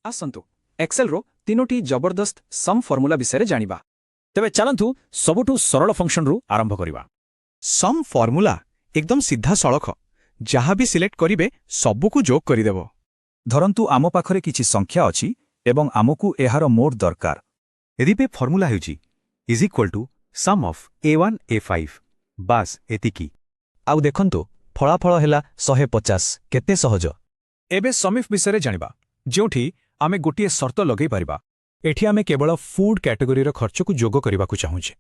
ଆସନ୍ତୁ ଏକ୍ସେଲର ତିନୋଟି ଜବରଦସ୍ତ ସମ୍ ଫର୍ମୁଲା ବିଷୟରେ ଜାଣିବା। ତେବେ ଚାଲନ୍ତୁ ସବୁଠୁ ସରଳ ଫଙ୍କସନ୍ରୁ ଆରମ୍ଭ କରିବା। ସମ୍ ଫର୍ମୁଲା ଏକଦମ ସିଧାସଳଖ, ଯାହା ବି ସିଲେକ୍ଟ କରିବେ ସବୁକୁ ଯୋଗ କରିଦେବ। ଧରନ୍ତୁ ଆମ ପାଖରେ କିଛି ସଂଖ୍ୟା ଅଛି ଏବଂ ଆମକୁ ଏହାର ମୋଟ ଦରକାର। ଏଥିପାଇଁ ଫର୍ମୁଲା ହେଉଛି is equal to sum of A1 A5। ବାସ୍ ଏତିକି। ଆଉ ଦେଖନ୍ତୁ ଫଳାଫଳ ହେଲା 150। କେତେ ସହଜ। ଏବେ ସମିଫ୍ ବିଷୟରେ ଜାଣିବା, ଯେଉଁଠି ଆମେ ଗୋଟିଏ ସର୍ତ୍ତ ଲଗାଇ ପାରିବା। ଏଠି ଆମେ କେବଳ ଫୁଡ୍ କ୍ୟାଟେଗୋରୀର ଖର୍ଚ୍ଚକୁ ଯୋଗ କରିବାକୁ ଚାହୁଁଛେ।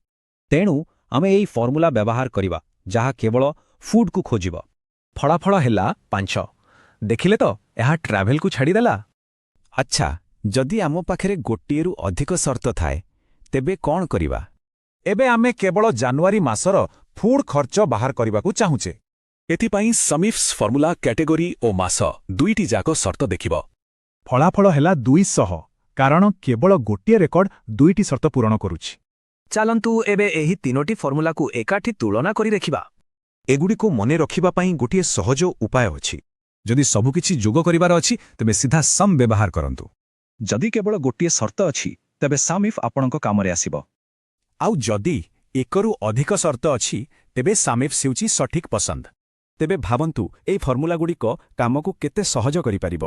ତେଣୁ ଆମେ ଏହି ଫର୍ମୁଲା ବ୍ୟବହାର କରିବା, ଯାହା କେବଳ ଫୁଡ୍କୁ ଖୋଜିବ। ଫଳାଫଳ ହେଲା 5। ଦେଖିଲେ ତ, ଏହା ଟ୍ରାଭେଲକୁ ଛାଡ଼ିଦେଲା। ଆଚ୍ଛା, ଯଦି ଆମ ପାଖରେ ଗୋଟିଏରୁ ଅଧିକ ସର୍ତ୍ତ ଥାଏ, ତେବେ କ'ଣ କରିବା? ଏବେ ଆମେ କେବଳ ଜାନୁଆରୀ ମାସର ଫୁଡ୍ ଖର୍ଚ୍ଚ ବାହାର କରିବାକୁ ଚାହୁଁଛେ। ଏଥିପାଇଁ ସମିଫ୍ସ ଫର୍ମୁଲା କ୍ୟାଟେଗୋରୀ ଓ ମାସ ଦୁଇଟି ଯାକ ସର୍ତ୍ତ ଦେଖିବ। ଫଳାଫଳ ହେଲା 200, କାରଣ କେବଳ ଗୋଟିଏ ରେକର୍ଡ ଦୁଇଟି ସର୍ତ୍ତ ପୂରଣ କରୁଛି। ଚାଲନ୍ତୁ ଏବେ ଏହି ତିନୋଟି ଫର୍ମୁଲାକୁ ଏକାଠି ତୁଳନା କରି ଦେଖିବା। ଏଗୁଡ଼ିକୁ ମନେ ରଖିବା ପାଇଁ ଗୋଟିଏ ସହଜ ଉପାୟ ଅଛି। ଯଦି ସବୁକିଛି ଯୋଗ କରିବାର ଅଛି, ତେବେ ସିଧା ସମ୍ ବ୍ୟବହାର କରନ୍ତୁ। ଯଦି କେବଳ ଗୋଟିଏ ସର୍ତ୍ତ ଅଛି, ତେବେ ସମିଫ୍ ଆପଣଙ୍କ କାମରେ ଆସିବ। ଆଉ ଯଦି ଏକରୁ ଅଧିକ ସର୍ତ୍ତ ଅଛି, ତେବେ ସମିଫ୍ସ ହେଉଛି ସଠିକ୍ ପସନ୍ଦ। ତେବେ ଭାବନ୍ତୁ, ଏହି ଫର୍ମୁଲାଗୁଡ଼ିକ କାମକୁ କେତେ ସହଜ କରିପାରିବ।